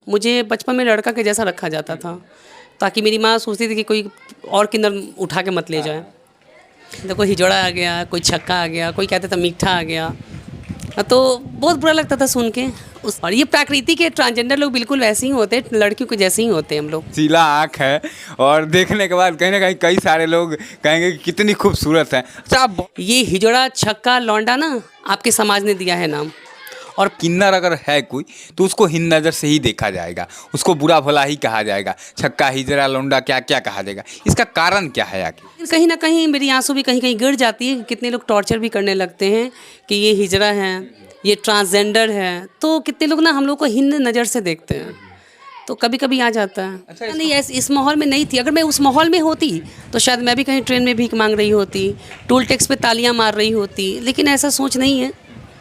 मुझे बचपन में लड़का के जैसा रखा जाता था ताकि मेरी माँ सोचती थी कि कोई और किन्नर उठा के मत ले जाए। देखो हिजड़ा आ गया, कोई छक्का आ गया, कोई कहता था मीठा आ गया, तो बहुत बुरा लगता था सुन के। और ये प्रकृति के ट्रांसजेंडर लोग बिल्कुल वैसे ही होते हैं, लड़कियों के जैसे ही होते हैं हम लोग। सीला आँख है और देखने के बाद कहीं ना कहीं कई सारे लोग कहेंगे कि कितनी खूबसूरत है। अच्छा, आप ये हिजड़ा छक्का लौंडा ना आपके समाज ने दिया है नाम। और किन्नर अगर है कोई तो उसको हिंद नज़र से ही देखा जाएगा, उसको बुरा भला ही कहा जाएगा, छक्का हिजड़ा लौंडा क्या क्या कहा जाएगा। इसका कारण क्या है आखिर? कहीं ना कहीं मेरी आंसू भी कहीं कहीं गिर जाती है। कितने लोग टॉर्चर भी करने लगते हैं कि ये हिजड़ा है, ये ट्रांसजेंडर है, तो कितने लोग ना हम लोग को हिंद नज़र से देखते हैं, तो कभी कभी आ जाता है। अच्छा, नहीं, इस माहौल में नहीं थी। अगर मैं उस माहौल में होती तो शायद मैं भी कहीं ट्रेन में भीख मांग रही होती, टोल टैक्स पे तालियां मार रही होती, लेकिन ऐसा सोच नहीं है।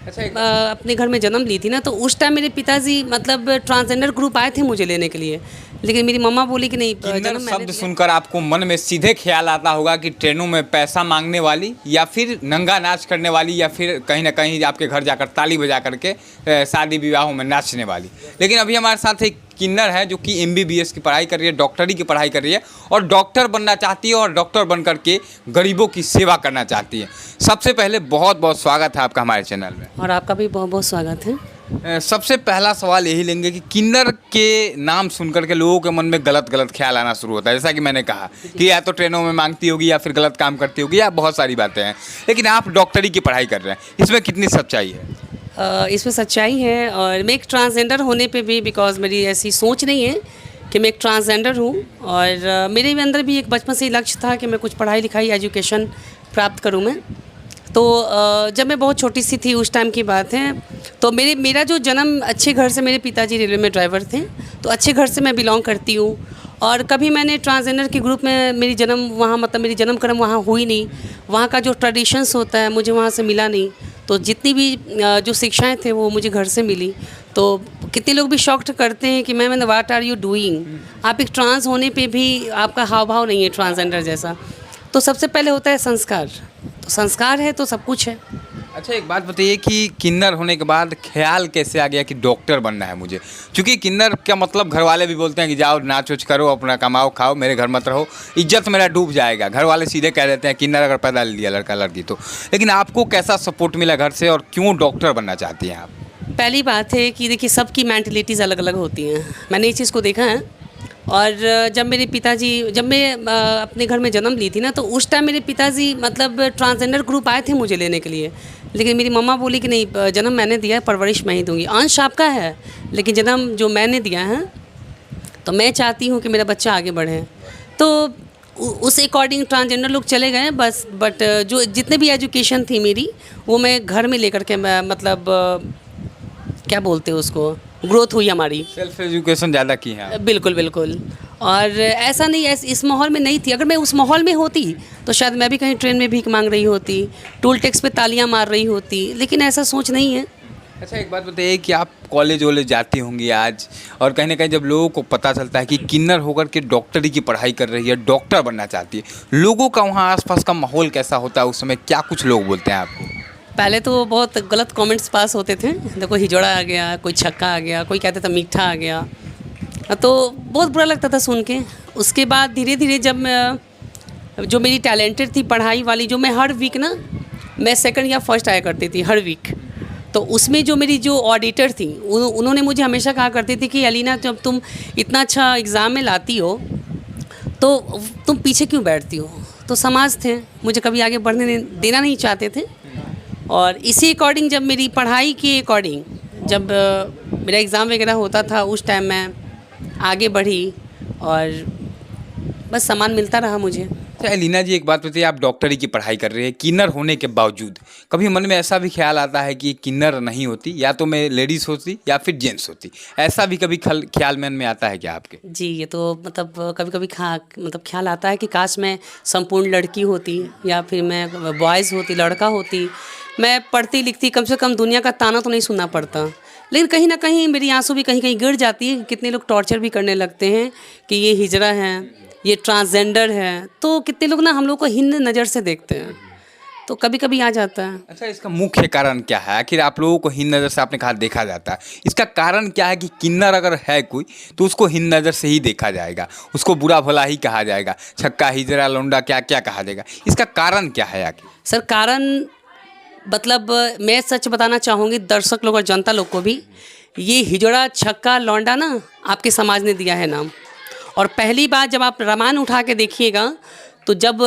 अच्छा, अपने घर में जन्म ली थी ना, तो उस टाइम मेरे पिताजी मतलब ट्रांसजेंडर ग्रुप आए थे मुझे लेने के लिए, लेकिन मेरी मम्मा बोली कि नहीं, किन्नर जन्म मैंने शब्द दिया। सुनकर आपको मन में सीधे ख्याल आता होगा कि ट्रेनों में पैसा मांगने वाली, या फिर नंगा नाच करने वाली, या फिर कहीं ना कहीं आपके घर जाकर ताली बजा करके शादी विवाहों में नाचने वाली। लेकिन अभी हमारे साथ एक किन्नर है जो कि MBBS की पढ़ाई कर रही है, डॉक्टरी की पढ़ाई कर रही है, और डॉक्टर बनना चाहती है, और डॉक्टर बन करके गरीबों की सेवा करना चाहती है। सबसे पहले बहुत बहुत स्वागत है आपका हमारे चैनल में। और आपका भी बहुत बहुत स्वागत है। सबसे पहला सवाल यही लेंगे कि किन्नर के नाम सुनकर के लोगों के मन में गलत गलत ख्याल आना शुरू होता है। जैसा कि मैंने कहा कि या तो ट्रेनों में मांगती होगी, या फिर गलत काम करती होगी, या बहुत सारी बातें हैं। लेकिन आप डॉक्टरी की पढ़ाई कर रहे हैं, इसमें कितनी सच्चाई है? इसमें सच्चाई है, और मैं एक ट्रांसजेंडर होने पे भी, बिकॉज मेरी ऐसी सोच नहीं है कि मैं एक ट्रांसजेंडर हूँ, और मेरे भी अंदर भी एक बचपन से ही लक्ष्य था कि मैं कुछ पढ़ाई लिखाई एजुकेशन प्राप्त करूँ मैं। तो जब मैं बहुत छोटी सी थी, उस टाइम की बात है, तो मेरा जो जन्म अच्छे घर से, मेरे पिताजी रेलवे में ड्राइवर थे, तो अच्छे घर से मैं बिलोंग करती हूँ। और कभी मैंने ट्रांसजेंडर के ग्रुप में मेरी जन्म वहाँ, मतलब मेरी जन्म कर्म वहाँ हुई नहीं। वहाँ का जो ट्रेडिशंस होता है मुझे वहाँ से मिला नहीं। तो जितनी भी जो शिक्षाएं थे वो मुझे घर से मिली। तो कितने लोग भी शॉक्ड करते हैं कि ma'am what are you doing, आप एक ट्रांस होने पे भी आपका हाव भाव नहीं है ट्रांसजेंडर जैसा। तो सबसे पहले होता है संस्कार, तो संस्कार है तो सब कुछ है। अच्छा, एक बात बताइए कि किन्नर होने के बाद ख्याल कैसे आ गया कि डॉक्टर बनना है मुझे? क्योंकि किन्नर का मतलब घर वाले भी बोलते हैं कि जाओ नाच उच करो, अपना कमाओ खाओ, मेरे घर मत रहो, इज्जत मेरा डूब जाएगा। घर वाले सीधे कह देते हैं किन्नर अगर पैदा लिया लड़का लड़की तो। लेकिन आपको कैसा सपोर्ट मिला घर से, और क्यों डॉक्टर बनना चाहती हैं आप? पहली बात है कि देखिए, सबकी मेंटलिटीज़ अलग अलग होती हैं, मैंने इस चीज़ को देखा है। और जब मेरे पिताजी, जब मैं अपने घर में जन्म ली थी ना, तो उस टाइम मेरे पिताजी मतलब ट्रांसजेंडर ग्रुप आए थे मुझे लेने के लिए, लेकिन मेरी मम्मा बोली कि नहीं, जन्म मैंने दिया है, परवरिश मैं ही दूंगी, अंश आपका है, लेकिन जन्म जो मैंने दिया है, तो मैं चाहती हूँ कि मेरा बच्चा आगे बढ़े। तो उस अकॉर्डिंग ट्रांसजेंडर लोग चले गए बस। बट जो जितने भी एजुकेशन थी मेरी, वो मैं घर में लेकर के, मैं मतलब क्या बोलते हैं उसको, ग्रोथ हुई हमारी। सेल्फ एजुकेशन ज़्यादा की हैं आप? बिल्कुल बिल्कुल। और ऐसा नहीं, इस माहौल में नहीं थी। अगर मैं उस माहौल में होती तो शायद मैं भी कहीं ट्रेन में भीख मांग रही होती, टोल टैक्स पे तालियां मार रही होती, लेकिन ऐसा सोच नहीं है। अच्छा, एक बात बताइए कि आप कॉलेज वॉलेज जाती होंगी आज, और कहीं ना कहीं जब लोगों को पता चलता है कि किन्नर होकर के डॉक्टरी की पढ़ाई कर रही है, डॉक्टर बनना चाहती है, लोगों का वहाँ आसपास का माहौल कैसा होता है उस समय? क्या कुछ लोग बोलते हैं आपको? पहले तो बहुत गलत कमेंट्स पास होते थे। देखो हिजड़ा आ गया, कोई छक्का आ गया, कोई कहता था मीठा आ गया, तो बहुत बुरा लगता था सुन के। उसके बाद धीरे धीरे जब मैं, जो मेरी टैलेंटेड थी पढ़ाई वाली, जो मैं हर वीक ना, मैं सेकंड या फर्स्ट आया करती थी हर वीक। तो उसमें जो मेरी जो ऑडिटर थी, उन्होंने मुझे हमेशा कहा करती थी कि अलीना, जब तुम इतना अच्छा एग्ज़ाम में लाती हो तो तुम पीछे क्यों बैठती हो। तो समाज थे, मुझे कभी आगे बढ़ने देना नहीं चाहते थे। और इसी अकॉर्डिंग जब मेरी पढ़ाई के अकॉर्डिंग जब मेरा एग्ज़ाम वगैरह होता था, उस टाइम मैं आगे बढ़ी, और बस सामान मिलता रहा मुझे। अच्छा एलिना जी, एक बात बताइए, आप डॉक्टरी की पढ़ाई कर रहे हैं, किन्नर होने के बावजूद कभी मन में ऐसा भी ख्याल आता है कि किन्नर नहीं होती, या तो मैं लेडीज़ होती या फिर जेंट्स होती? ऐसा भी कभी ख्याल मन में आता है क्या आपके? जी, ये तो मतलब कभी कभी मतलब ख्याल आता है कि काश मैं संपूर्ण लड़की होती, या फिर मैं बॉयज़ होती, लड़का होती, मैं पढ़ती लिखती, कम से कम दुनिया का ताना तो नहीं सुनना पड़ता। लेकिन कहीं ना कहीं मेरी आंसू भी कहीं कहीं गिर जाती है। कितने लोग टॉर्चर भी करने लगते हैं कि ये हिजड़ा है, ये ट्रांसजेंडर है, तो कितने लोग ना हम लोग को हिंद नज़र से देखते हैं, तो कभी कभी आ जाता है। अच्छा, इसका मुख्य कारण क्या है? आखिर आप लोगों को हीन नज़र से आपने कहा देखा जाता है, इसका कारण क्या है कि किन्नर अगर है कोई तो उसको हीन नज़र से ही देखा जाएगा, उसको बुरा भला ही कहा जाएगा, छक्का हिजड़ा लौंडा क्या क्या कहा जाएगा, इसका कारण क्या है आखिर? सर कारण मतलब मैं सच बताना चाहूँगी दर्शक लोग और जनता लोग को भी, ये हिजड़ा छक्का लौंडा ना आपके समाज ने दिया है नाम। और पहली बार जब आप रामायण उठा के देखिएगा तो जब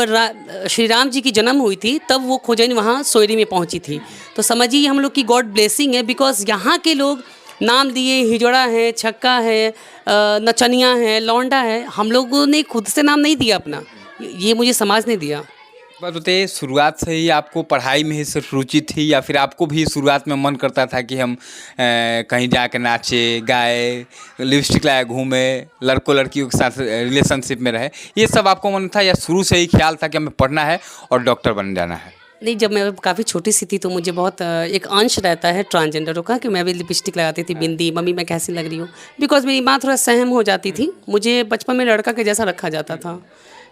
श्री राम जी की जन्म हुई थी तब वो खोजन वहाँ सोयरी में पहुँची थी। तो समझिए हम लोग की गॉड ब्लेसिंग है, बिकॉज यहाँ के लोग नाम दिए हिजड़ा है, छक्का है, नचनिया है, लौंडा है, हम लोगों ने खुद से नाम नहीं दिया अपना, ये मुझे समाज ने दिया। बात बताइए, शुरुआत से ही आपको पढ़ाई में ही सिर्फ रुचि थी या फिर आपको भी शुरुआत में मन करता था कि हम कहीं जाकर नाचे गाए, लिपस्टिक लाए घूमे, लड़कों लड़कियों के साथ रिलेशनशिप में रहे, ये सब आपको मन था या शुरू से ही ख्याल था कि हमें पढ़ना है और डॉक्टर बन जाना है? नहीं, जब मैं काफ़ी छोटी सी थी तो मुझे बहुत एक अंश रहता है ट्रांसजेंडरों का कि मैं भी लिपस्टिक लगाती थी, बिंदी, मम्मी मैं कैसी लग रही हूँ, बिकॉज मेरी माँ थोड़ा सहम हो जाती थी, मुझे बचपन में लड़का के जैसा रखा जाता था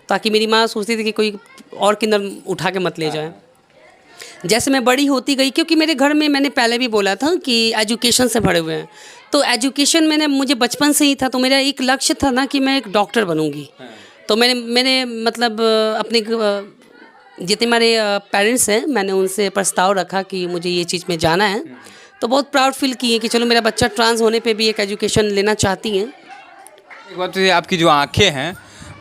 ताकि मेरी माँ सोचती थी कि कोई और किन्नर उठा के मत ले जाए। जैसे मैं बड़ी होती गई, क्योंकि मेरे घर में मैंने पहले भी बोला था कि एजुकेशन से भरे हुए हैं, तो एजुकेशन मुझे बचपन से ही था, तो मेरा एक लक्ष्य था ना कि मैं एक डॉक्टर बनूंगी। तो मैंने मतलब अपने जितने हमारे पेरेंट्स हैं मैंने उनसे प्रस्ताव रखा कि मुझे ये चीज़ में जाना है, तो बहुत प्राउड फील किए कि चलो मेरा बच्चा ट्रांस होने पे भी एक एजुकेशन लेना चाहती हैं। एक बात तो ये, आपकी जो आँखें हैं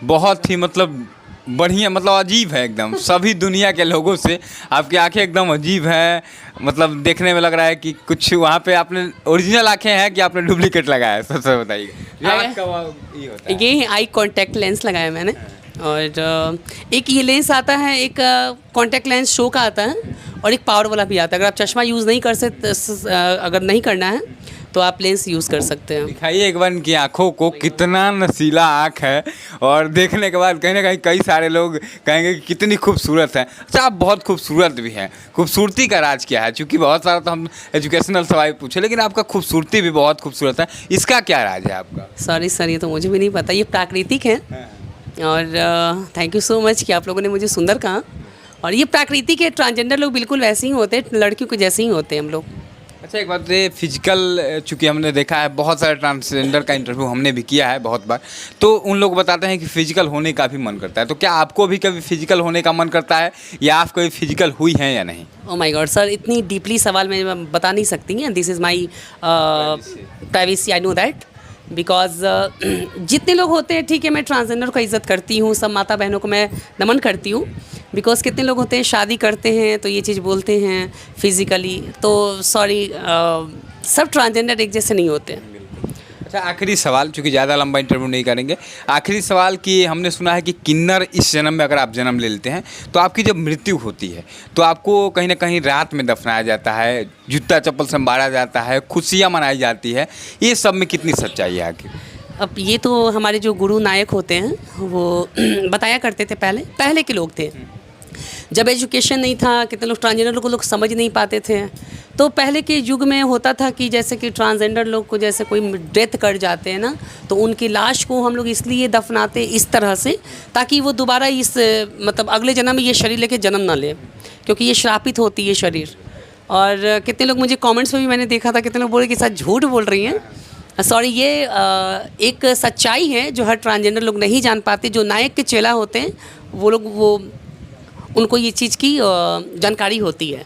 बहुत ही मतलब बढ़िया, मतलब अजीब है एकदम, सभी दुनिया के लोगों से आपकी आंखें एकदम अजीब हैं, मतलब देखने में लग रहा है कि कुछ वहाँ पे आपने ओरिजिनल आंखें हैं कि आपने डुप्लीकेट लगाया है, सबसे बताइए। ये होता है, ये आई कांटेक्ट लेंस लगाया मैंने, और एक ये लेंस आता है, एक कांटेक्ट लेंस शो का आता है और एक पावर वाला भी आता है। अगर आप चश्मा यूज़ नहीं कर सकते, अगर नहीं करना है तो आप लेंस यूज़ कर सकते हैं। दिखाइए एक बार इनकी आँखों को, कितना नशीला आँख है, और देखने के बाद कहीं ना कहीं कई सारे लोग कहेंगे कि कितनी खूबसूरत है। अच्छा, आप बहुत खूबसूरत भी हैं, खूबसूरती का राज क्या है? क्योंकि बहुत सारा तो हम एजुकेशनल सवाल पूछे, लेकिन आपका खूबसूरती भी बहुत खूबसूरत है, इसका क्या राज है आपका? सॉरी सर, ये तो मुझे भी नहीं पता, ये प्राकृतिक है। और थैंक यू सो मच कि आप लोगों ने मुझे सुंदर कहा। और ये प्राकृतिक है, ट्रांसजेंडर लोग बिल्कुल वैसे ही होते हैं, लड़कियों के जैसे ही होते हैं हम लोग। अच्छा, एक बात ये फिजिकल, चूँकि हमने देखा है बहुत सारे ट्रांसजेंडर का इंटरव्यू हमने भी किया है बहुत बार, तो उन लोग बताते हैं कि फिजिकल होने का भी मन करता है, तो क्या आपको भी कभी फिजिकल होने का मन करता है या आप कभी फिजिकल हुई हैं या नहीं? ओह माय गॉड सर, इतनी डीपली सवाल मैं बता नहीं सकती हैं, this is my privacy, I know that, because जितने लोग होते हैं, ठीक है, मैं ट्रांसजेंडर को इज़्ज़त करती हूँ, सब माता बहनों को मैं नमन करती हूँ, बिकॉज कितने लोग होते हैं शादी करते हैं तो ये चीज़ बोलते हैं फिज़िकली, तो सॉरी, सब ट्रांसजेंडर एक जैसे नहीं होते हैं। अच्छा, आखिरी सवाल, चूँकि ज़्यादा लंबा इंटरव्यू नहीं करेंगे, आखिरी सवाल कि हमने सुना है कि किन्नर इस जन्म में अगर आप जन्म ले लेते हैं तो आपकी जब मृत्यु होती है तो आपको कहीं ना कहीं रात में दफनाया जाता है, जूता चप्पल से मारा जाता है, खुशियाँ मनाई जाती है, ये सब में कितनी सच्चाई है आखिर? अब ये तो हमारे जो गुरु नायक होते हैं वो बताया करते थे, पहले के लोग थे, जब एजुकेशन नहीं था, कितने लोग ट्रांसजेंडर को लोग समझ नहीं पाते थे, तो पहले के युग में होता था कि जैसे कि ट्रांसजेंडर लोग को जैसे कोई डेथ कर जाते हैं ना, तो उनकी लाश को हम लोग इसलिए दफनाते इस तरह से ताकि वो दोबारा इस मतलब अगले जन्म में ये शरीर लेके जन्म ना ले, क्योंकि ये श्रापित होती है शरीर। और कितने लोग मुझे कमेंट्स में भी मैंने देखा था, कितने लोग बोले कि सर झूठ बोल रही हैं। सॉरी, ये एक सच्चाई है जो हर ट्रांसजेंडर लोग नहीं जान पाते, जो नायक के चेला होते हैं वो उनको ये चीज़ की जानकारी होती है,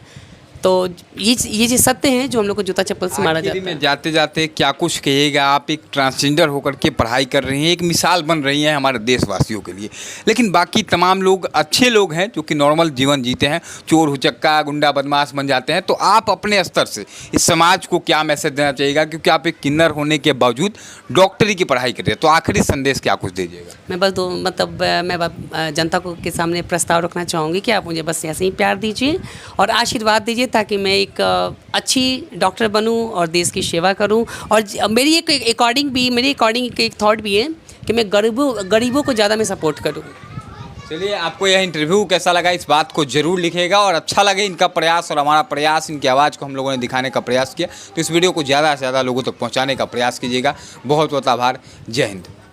तो ये चीज़ सत्य है जो हम लोग को जूता चप्पल से मारा जाता है। में जाते जाते क्या कुछ कहिएगा? आप एक ट्रांसजेंडर होकर के पढ़ाई कर रही हैं, एक मिसाल बन रही हैं हमारे देशवासियों के लिए, लेकिन बाकी तमाम लोग अच्छे लोग हैं जो कि नॉर्मल जीवन जीते हैं, चोर हुचक्का गुंडा बदमाश बन जाते हैं, तो आप अपने स्तर से इस समाज को क्या मैसेज देना चाहिएगा? क्योंकि आप एक किन्नर होने के बावजूद डॉक्टरी की पढ़ाई कर रहे हैं, तो आखिरी संदेश क्या कुछ दीजिएगा? मैं बस मैं जनता को के सामने प्रस्ताव रखना चाहूँगी कि आप मुझे बस ऐसे ही प्यार दीजिए और आशीर्वाद दीजिए ताकि मैं एक अच्छी डॉक्टर बनूं और देश की सेवा करूं। और मेरी एक अकॉर्डिंग एक थॉट भी है कि मैं गरीबों को ज़्यादा मैं सपोर्ट करूं। चलिए, आपको यह इंटरव्यू कैसा लगा इस बात को जरूर लिखिएगा, और अच्छा लगे इनका प्रयास और हमारा प्रयास, इनकी आवाज़ को हम लोगों ने दिखाने का प्रयास किया, तो इस वीडियो को ज़्यादा से ज़्यादा लोगों तक पहुँचाने का प्रयास कीजिएगा। बहुत बहुत आभार। जय हिंद।